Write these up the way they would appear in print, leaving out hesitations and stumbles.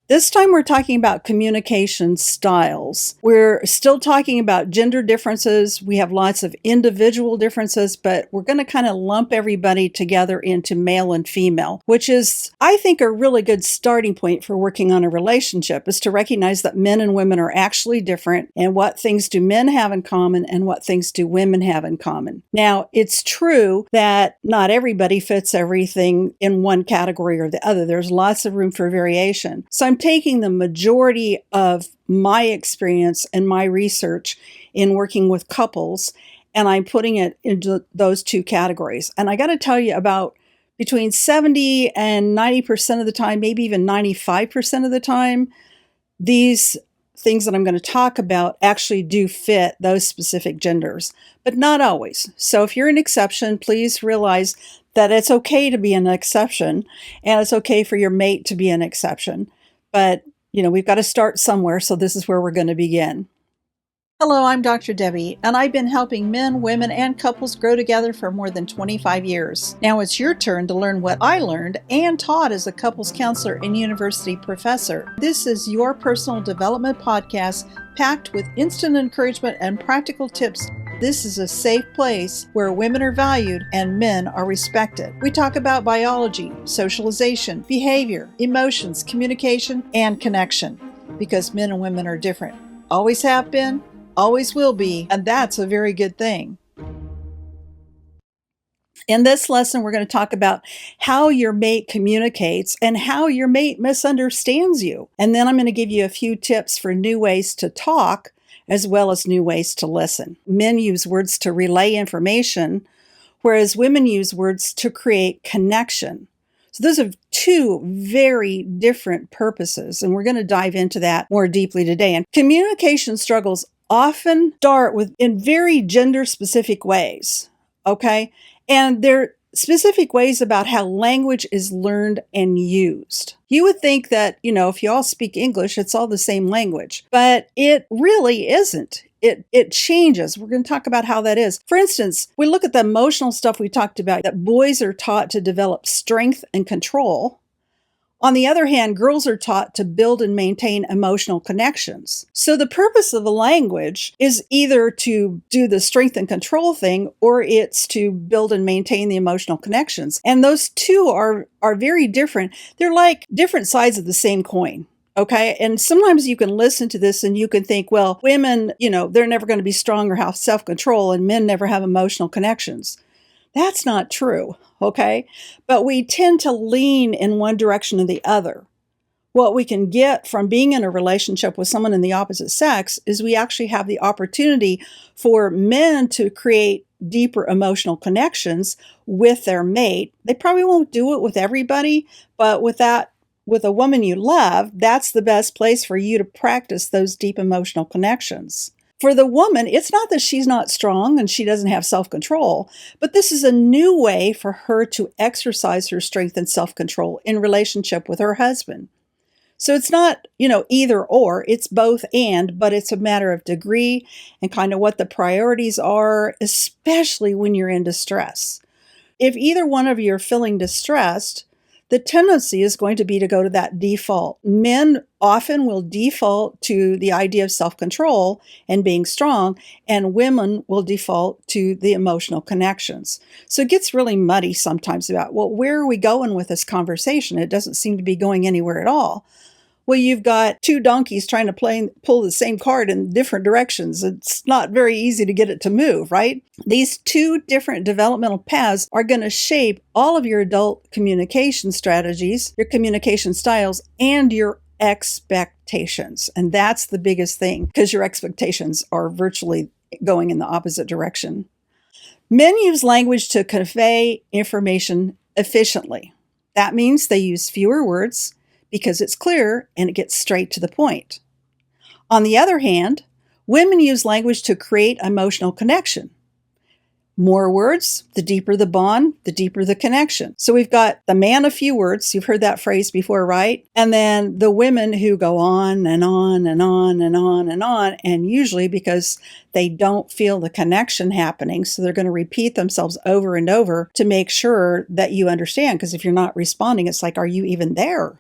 This time we're talking about communication styles. We're still talking about gender differences. We have lots of individual differences, but we're going to kind of lump everybody together into male and female, which is, I think, a really good starting point for working on a relationship, is to recognize that men and women are actually different, and what things do men have in common and what things do women have in common. Now, it's true that not everybody fits everything in one category or the other. There's lots of room for variation. So I'm taking the majority of my experience and my research in working with couples, and I'm putting it into those two categories. And I got to tell you, about between 70 and 90% of the time, maybe even 95% of the time, these things that I'm going to talk about actually do fit those specific genders, but not always. So if you're an exception, please realize that it's okay to be an exception, and it's okay for your mate to be an exception. But, we've got to start somewhere, so this is where we're going to begin. Hello, I'm Dr. Debi, and I've been helping men, women, and couples grow together for more than 25 years. Now it's your turn to learn what I learned and taught as a couples counselor and university professor. This is your personal development podcast packed with instant encouragement and practical tips. This is a safe place where women are valued and men are respected. We talk about biology, socialization, behavior, emotions, communication, and connection, because men and women are different. Always have been, always will be, and that's a very good thing. In this lesson, we're going to talk about how your mate communicates and how your mate misunderstands you. And then I'm going to give you a few tips for new ways to talk, as well as new ways to listen. Men use words to relay information, whereas women use words to create connection. So those are two very different purposes, and we're going to dive into that more deeply today. And communication struggles often start in very gender-specific ways, okay? And they're specific ways about how language is learned and used. You would think that, if you all speak English, it's all the same language, but it really isn't. It changes. We're going to talk about how that is. For instance, we look at the emotional stuff we talked about, that boys are taught to develop strength and control. On the other hand, girls are taught to build and maintain emotional connections. So the purpose of the language is either to do the strength and control thing, or it's to build and maintain the emotional connections. And those two are very different. They're like different sides of the same coin. Okay. And sometimes you can listen to this and you can think, well, women, they're never going to be strong or have self-control, and men never have emotional connections. That's not true, okay? But we tend to lean in one direction or the other. What we can get from being in a relationship with someone in the opposite sex is we actually have the opportunity for men to create deeper emotional connections with their mate. They probably won't do it with everybody, but with a woman you love, that's the best place for you to practice those deep emotional connections. For the woman, it's not that she's not strong and she doesn't have self-control, but this is a new way for her to exercise her strength and self-control in relationship with her husband. So it's not, either or, it's both and, but it's a matter of degree and kind of what the priorities are, especially when you're in distress. If either one of you are feeling distressed, the tendency is going to be to go to that default. Men often will default to the idea of self-control and being strong, and women will default to the emotional connections. So it gets really muddy sometimes about, well, where are we going with this conversation? It doesn't seem to be going anywhere at all. Well, you've got two donkeys trying to pull the same cart in different directions. It's not very easy to get it to move, right? These two different developmental paths are going to shape all of your adult communication strategies, your communication styles, and your expectations. And that's the biggest thing, because your expectations are virtually going in the opposite direction. Men use language to convey information efficiently. That means they use fewer words, because it's clear and it gets straight to the point. On the other hand, women use language to create emotional connection. More words, the deeper the bond, the deeper the connection. So we've got the man of few words. You've heard that phrase before, right? And then the women who go on and on and on and on and on, and usually because they don't feel the connection happening, so they're going to repeat themselves over and over to make sure that you understand, because if you're not responding, it's like, are you even there?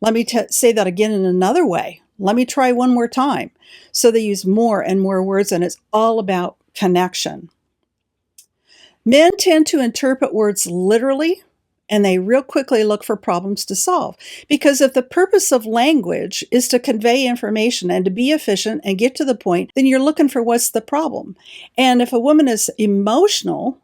Let me say that again in another way. Let me try one more time. So they use more and more words, and it's all about connection. Men tend to interpret words literally, and they real quickly look for problems to solve. Because if the purpose of language is to convey information and to be efficient and get to the point, then you're looking for what's the problem. And if a woman is emotional,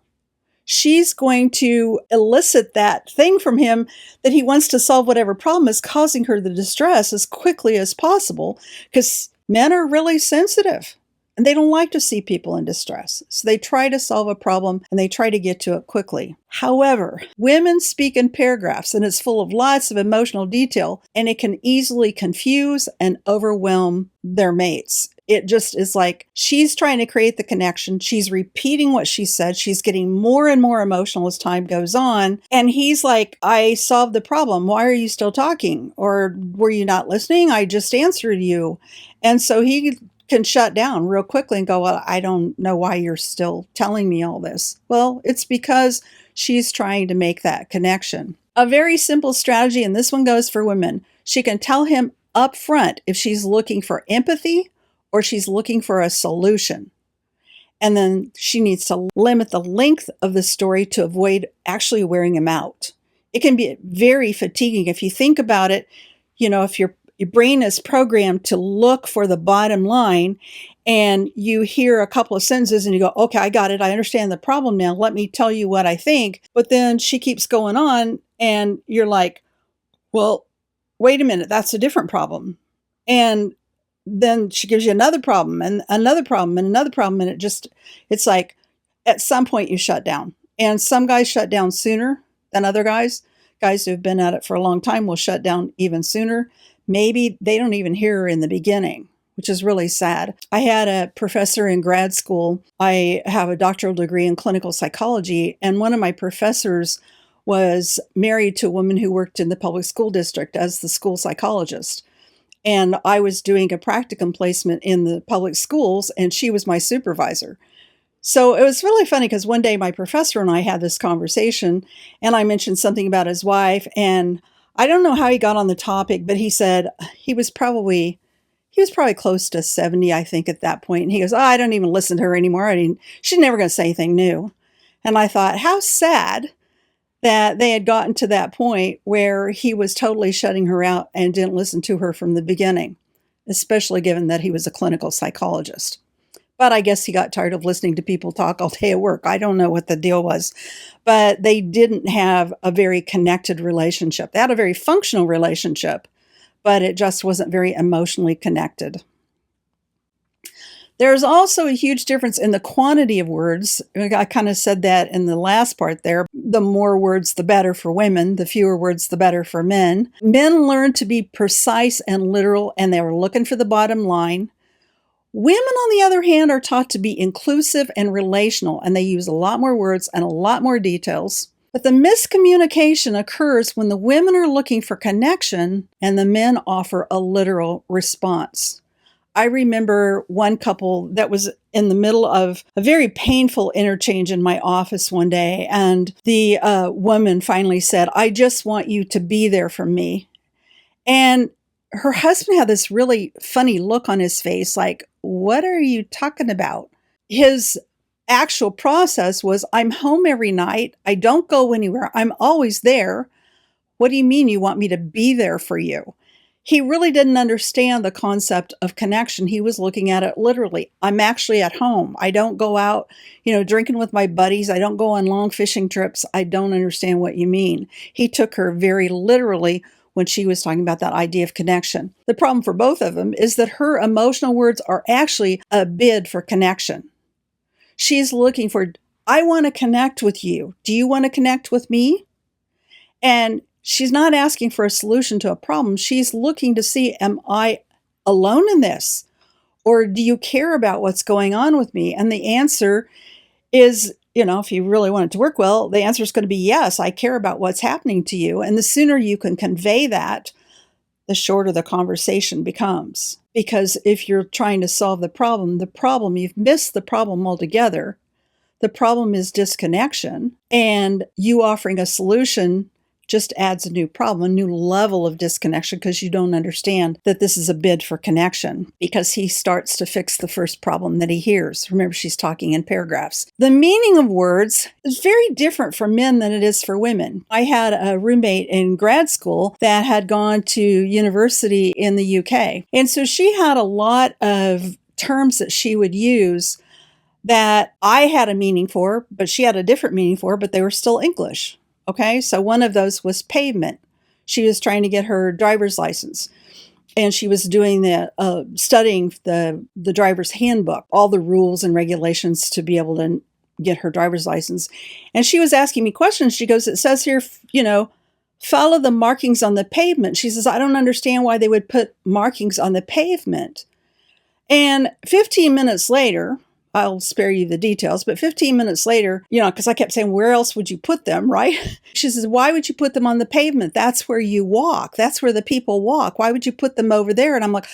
she's going to elicit that thing from him that he wants to solve whatever problem is causing her the distress as quickly as possible, because men are really sensitive and they don't like to see people in distress. So they try to solve a problem and they try to get to it quickly. However, women speak in paragraphs and it's full of lots of emotional detail, and it can easily confuse and overwhelm their mates. It just is like she's trying to create the connection. She's repeating what she said. She's getting more and more emotional as time goes on. And he's like, I solved the problem. Why are you still talking? Or were you not listening? I just answered you. And so he can shut down real quickly and go, well, I don't know why you're still telling me all this. Well, it's because she's trying to make that connection. A very simple strategy, and this one goes for women. She can tell him up front if she's looking for empathy or she's looking for a solution. And then she needs to limit the length of the story to avoid actually wearing him out. It can be very fatiguing if you think about it. You know, if your brain is programmed to look for the bottom line and you hear a couple of sentences and you go, okay, I got it. I understand the problem now. Let me tell you what I think. But then she keeps going on and you're like, well, wait a minute, that's a different problem. And then she gives you another problem and another problem and another problem. And it's like at some point you shut down. And some guys shut down sooner than other guys. Guys who have been at it for a long time will shut down even sooner. Maybe they don't even hear her in the beginning, which is really sad. I had a professor in grad school. I have a doctoral degree in clinical psychology. And one of my professors was married to a woman who worked in the public school district as the school psychologist. And I was doing a practicum placement in the public schools, and she was my supervisor. So it was really funny because one day my professor and I had this conversation, and I mentioned something about his wife, and I don't know how he got on the topic, but he said he was probably close to 70, I think, at that point. And he goes, I don't even listen to her anymore. She's never going to say anything new. And I thought, how sad that they had gotten to that point where he was totally shutting her out and didn't listen to her from the beginning, especially given that he was a clinical psychologist. But I guess he got tired of listening to people talk all day at work. I don't know what the deal was, but they didn't have a very connected relationship. They had a very functional relationship, but it just wasn't very emotionally connected. There's also a huge difference in the quantity of words. I kind of said that in the last part there. The more words, the better for women. The fewer words, the better for men. Men learn to be precise and literal, and they were looking for the bottom line. Women, on the other hand, are taught to be inclusive and relational, and they use a lot more words and a lot more details. But the miscommunication occurs when the women are looking for connection and the men offer a literal response. I remember one couple that was in the middle of a very painful interchange in my office one day, and the woman finally said, I just want you to be there for me. And her husband had this really funny look on his face, like, what are you talking about? His actual process was, I'm home every night. I don't go anywhere. I'm always there. What do you mean you want me to be there for you? He really didn't understand the concept of connection. He was looking at it literally. I'm actually at home. I don't go out, drinking with my buddies. I don't go on long fishing trips. I don't understand what you mean. He took her very literally when she was talking about that idea of connection. The problem for both of them is that her emotional words are actually a bid for connection. She's looking for, I want to connect with you. Do you want to connect with me? And she's not asking for a solution to a problem. She's looking to see, am I alone in this? Or do you care about what's going on with me? And the answer is, if you really want it to work well, the answer is going to be yes, I care about what's happening to you. And the sooner you can convey that, the shorter the conversation becomes. Because if you're trying to solve the problem, you've missed the problem altogether. The problem is disconnection, and you offering a solution just adds a new problem, a new level of disconnection, because you don't understand that this is a bid for connection, because he starts to fix the first problem that he hears. Remember, she's talking in paragraphs. The meaning of words is very different for men than it is for women. I had a roommate in grad school that had gone to university in the UK. And so she had a lot of terms that she would use that I had a meaning for, but she had a different meaning for, but they were still English. Okay, so one of those was pavement. She was trying to get her driver's license, and she was doing studying the driver's handbook, all the rules and regulations to be able to get her driver's license. And she was asking me questions. She goes, "It says here, follow the markings on the pavement." She says, "I don't understand why they would put markings on the pavement." And 15 minutes later, I'll spare you the details, but 15 minutes later, because I kept saying, "Where else would you put them?" Right? She says, "Why would you put them on the pavement? That's where you walk. That's where the people walk. Why would you put them over there?" And I'm like,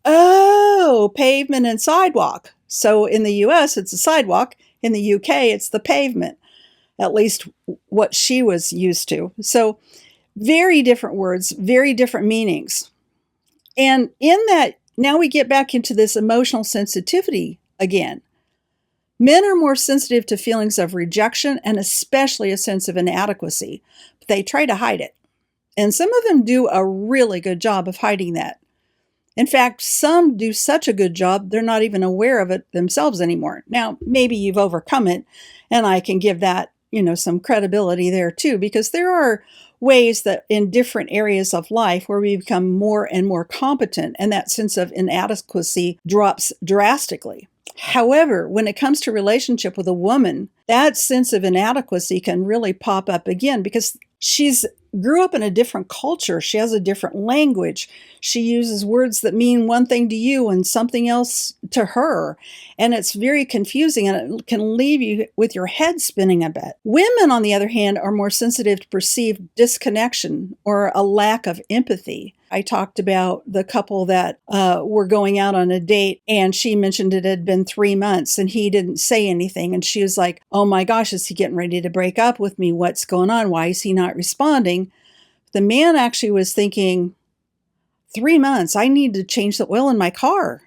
"Oh, pavement and sidewalk." So in the US, it's a sidewalk. In the UK, it's the pavement, at least what she was used to. So very different words, very different meanings. And in that, now we get back into this emotional sensitivity again. Men are more sensitive to feelings of rejection and especially a sense of inadequacy, but they try to hide it. And some of them do a really good job of hiding that. In fact, some do such a good job, they're not even aware of it themselves anymore. Now, maybe you've overcome it, and I can give that, some credibility there too, because there are ways that in different areas of life where we become more and more competent, and that sense of inadequacy drops drastically. However, when it comes to relationship with a woman, that sense of inadequacy can really pop up again because she's grew up in a different culture. She has a different language. She uses words that mean one thing to you and something else to her. And it's very confusing, and it can leave you with your head spinning a bit. Women, on the other hand, are more sensitive to perceived disconnection or a lack of empathy. I talked about the couple that were going out on a date, and she mentioned it had been 3 months and he didn't say anything. And she was like, "Oh my gosh, is he getting ready to break up with me? What's going on? Why is he not responding?" The man actually was thinking, 3 months, I need to change the oil in my car.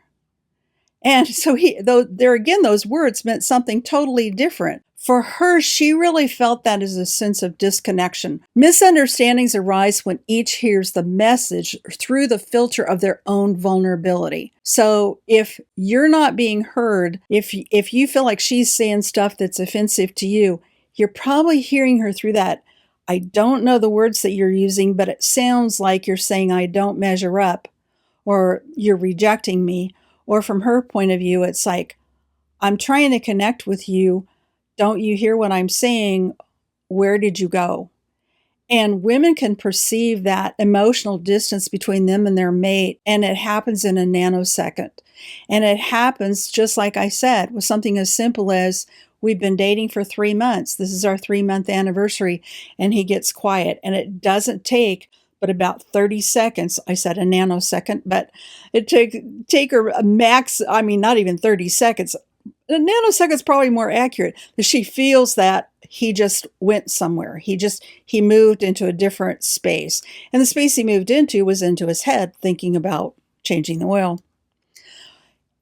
And so those words meant something totally different. For her, she really felt that as a sense of disconnection. Misunderstandings arise when each hears the message through the filter of their own vulnerability. So if you're not being heard, if you feel like she's saying stuff that's offensive to you, you're probably hearing her through that. I don't know the words that you're using, but it sounds like you're saying, "I don't measure up," or "you're rejecting me." Or from her point of view, it's like, "I'm trying to connect with you. Don't you hear what I'm saying? Where did you go?" And women can perceive that emotional distance between them and their mate, and it happens in a nanosecond. And it happens, just like I said, with something as simple as, we've been dating for 3 months. This is our 3-month anniversary, and he gets quiet. And it doesn't take but about 30 seconds. I said a nanosecond, but it take her a max, not even 30 seconds. A nanosecond's probably more accurate. But she feels that he just went somewhere. He moved into a different space. And the space he moved into was into his head, thinking about changing the oil.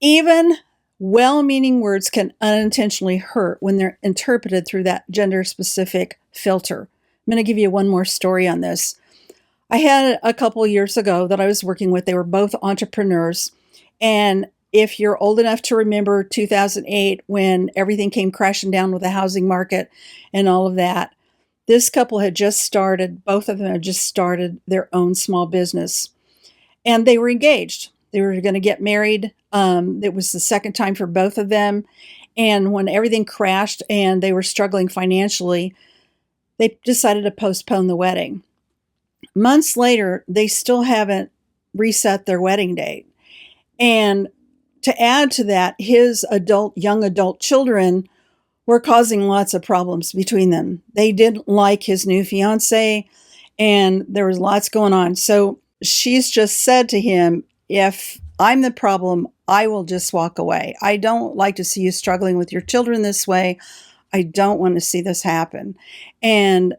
Even well-meaning words can unintentionally hurt when they're interpreted through that gender-specific filter. I'm going to give you one more story on this. I had a couple of years ago that I was working with. They were both entrepreneurs. And if you're old enough to remember 2008, when everything came crashing down with the housing market and all of that, this couple had just started, both of them had just started their own small business. And they were engaged. They were going to get married. It was the second time for both of them. And when everything crashed and they were struggling financially, they decided to postpone the wedding. Months later, they still haven't reset their wedding date. And to add to that, his young adult children were causing lots of problems between them. They didn't like his new fiance, and there was lots going on. So she's just said to him, "If I'm the problem, I will just walk away. I don't like to see you struggling with your children this way. I don't want to see this happen. And,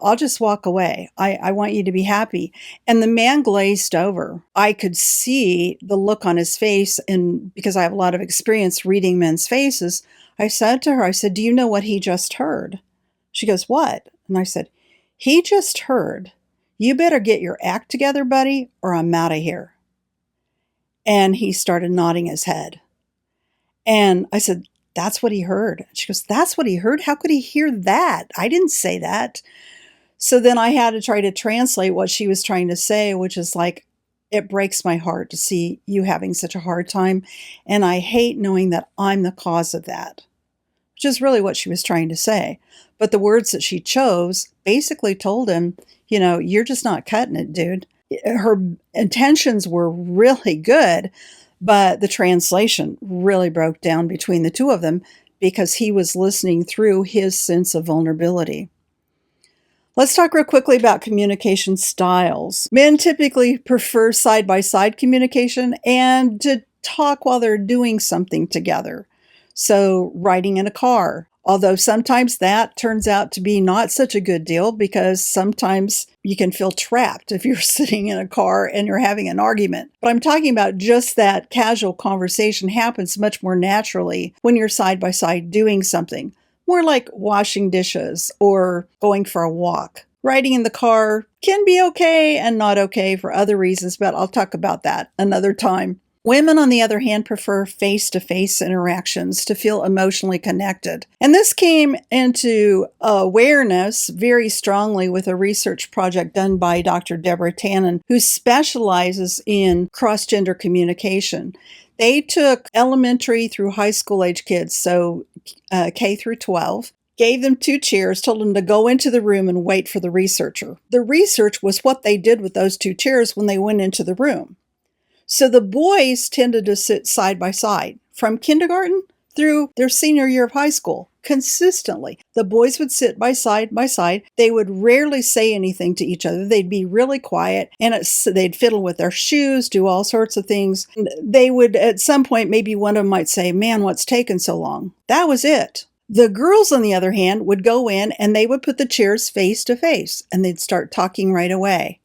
I'll just walk away. I want you to be happy. And the man glazed over. I could see the look on his face. And because I have a lot of experience reading men's faces, I said to her, I said, do you know what he just heard? She goes, what? And I said, he just heard, you better get your act together, buddy, or I'm out of here. And he started nodding his head. And I said, that's what he heard. She goes, that's what he heard? How could he hear that? I didn't say that. So then I had to try to translate what she was trying to say, which is like, it breaks my heart to see you having such a hard time. And I hate knowing that I'm the cause of that, which is really what she was trying to say. But the words that she chose basically told him, you're just not cutting it, dude. Her intentions were really good, but the translation really broke down between the two of them because he was listening through his sense of vulnerability. Let's talk real quickly about communication styles. Men typically prefer side-by-side communication and to talk while they're doing something together. So riding in a car, although sometimes that turns out to be not such a good deal because sometimes you can feel trapped if you're sitting in a car and you're having an argument. But I'm talking about just that casual conversation happens much more naturally when you're side by side doing something. More like washing dishes or going for a walk. Riding in the car can be okay and not okay for other reasons, but I'll talk about that another time. Women, on the other hand, prefer face-to-face interactions to feel emotionally connected. And this came into awareness very strongly with a research project done by Dr. Deborah Tannen, who specializes in cross-gender communication. They took elementary through high school age kids, so K through 12, gave them 2 chairs, told them to go into the room and wait for the researcher. The research was what they did with those 2 chairs when they went into the room. So the boys tended to sit side by side from kindergarten through their senior year of high school consistently. The boys would sit by side. They would rarely say anything to each other. They'd be really quiet and they'd fiddle with their shoes, do all sorts of things. And they would, at some point, maybe one of them might say, man, what's taken so long? That was it. The girls, on the other hand, would go in and they would put the chairs face to face and they'd start talking right away.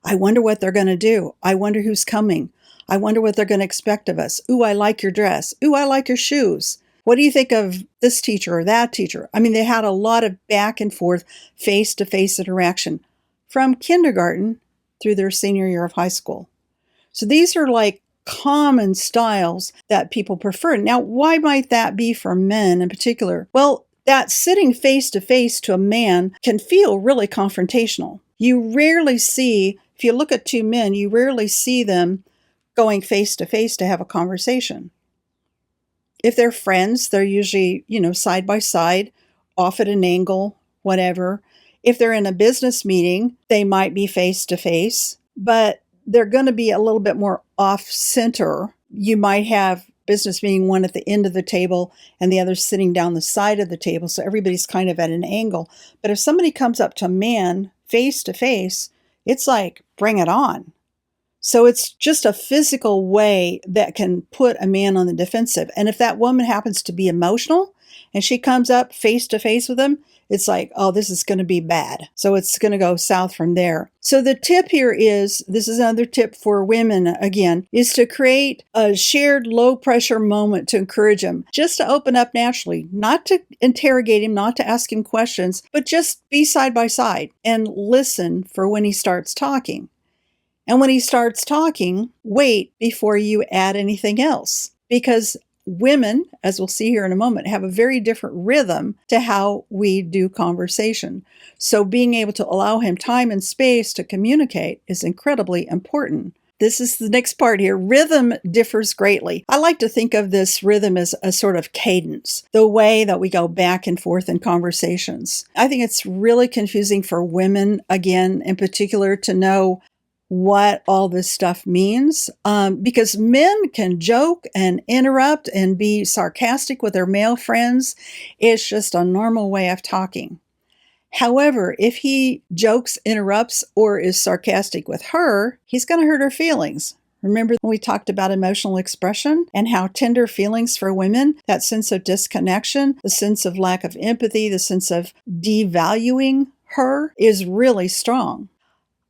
I wonder what they're going to do. I wonder who's coming. I wonder what they're going to expect of us. Ooh, I like your dress. Ooh, I like your shoes. What do you think of this teacher or that teacher? I mean, they had a lot of back and forth face-to-face interaction from kindergarten through their senior year of high school. So these are like common styles that people prefer. Now, why might that be for men in particular? Well, that sitting face-to-face to a man can feel really confrontational. You rarely see, if you look at 2 men, you rarely see them going face to face to have a conversation. If they're friends, they're usually, side by side, off at an angle, whatever. If they're in a business meeting, they might be face to face, but they're going to be a little bit more off center. You might have business meeting one at the end of the table and the other sitting down the side of the table. So everybody's kind of at an angle. But if somebody comes up to a man face to face, it's like, bring it on. So it's just a physical way that can put a man on the defensive. And if that woman happens to be emotional and she comes up face to face with him, it's like, oh, this is going to be bad. So it's going to go south from there. So the tip here is, this is another tip for women again, is to create a shared low pressure moment to encourage him, just to open up naturally, not to interrogate him, not to ask him questions, but just be side by side and listen for when he starts talking. And when he starts talking, wait before you add anything else. Because women, as we'll see here in a moment, have a very different rhythm to how we do conversation. So being able to allow him time and space to communicate is incredibly important. This is the next part here. Rhythm differs greatly. I like to think of this rhythm as a sort of cadence, the way that we go back and forth in conversations. I think it's really confusing for women, again, in particular, to know what all this stuff means, because men can joke and interrupt and be sarcastic with their male friends. It's just a normal way of talking. However, if he jokes, interrupts, or is sarcastic with her, he's going to hurt her feelings. Remember when we talked about emotional expression and how tender feelings for women, that sense of disconnection, the sense of lack of empathy, the sense of devaluing her is really strong.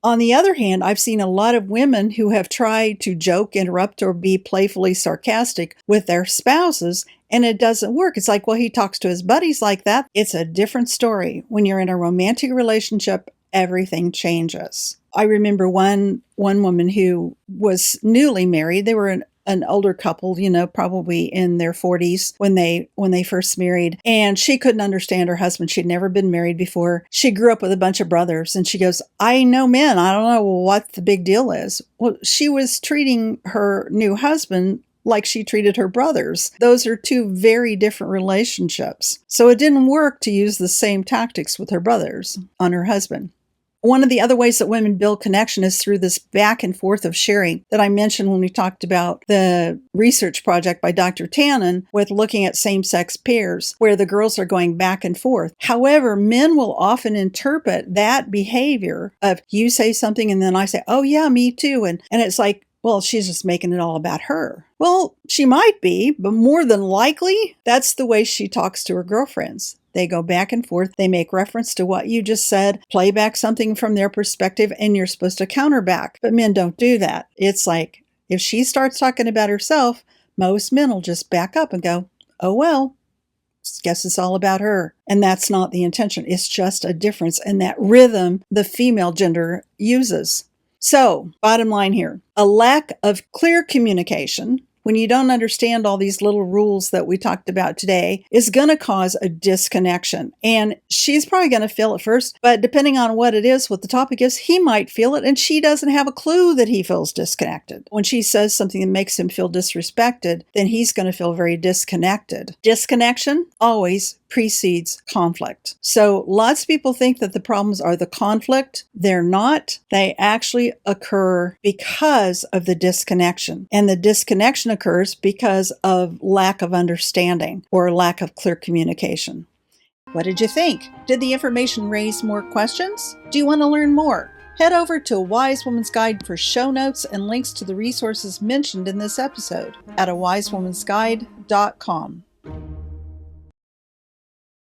On the other hand, I've seen a lot of women who have tried to joke, interrupt, or be playfully sarcastic with their spouses, and it doesn't work. It's like, well, he talks to his buddies like that. It's a different story. When you're in a romantic relationship, everything changes. I remember one woman who was newly married. They were an older couple, probably in their 40s when they first married. And she couldn't understand her husband. She'd never been married before. She grew up with a bunch of brothers. And she goes, I know men. I don't know what the big deal is. Well, she was treating her new husband like she treated her brothers. Those are two very different relationships. So it didn't work to use the same tactics with her brothers on her husband. One of the other ways that women build connection is through this back and forth of sharing that I mentioned when we talked about the research project by Dr. Tannen with looking at same-sex pairs, where the girls are going back and forth. However, men will often interpret that behavior of you say something and then I say, oh yeah, me too. And it's like, well, she's just making it all about her. Well, she might be, but more than likely, that's the way she talks to her girlfriends. They go back and forth. They make reference to what you just said, play back something from their perspective, and you're supposed to counter back. But men don't do that. It's like if she starts talking about herself, most men will just back up and go, oh, well, guess it's all about her. And that's not the intention. It's just a difference in that rhythm the female gender uses. So, bottom line here, a lack of clear communication, when you don't understand all these little rules that we talked about today, is going to cause a disconnection. And she's probably going to feel it first, but depending on what it is, what the topic is, he might feel it, and she doesn't have a clue that he feels disconnected. When she says something that makes him feel disrespected, then he's going to feel very disconnected. Disconnection always precedes conflict. So lots of people think that the problems are the conflict. They're not. They actually occur because of the disconnection. And the disconnection occurs because of lack of understanding or lack of clear communication. What did you think? Did the information raise more questions? Do you want to learn more? Head over to A Wise Woman's Guide for show notes and links to the resources mentioned in this episode at awisewomensguide.com.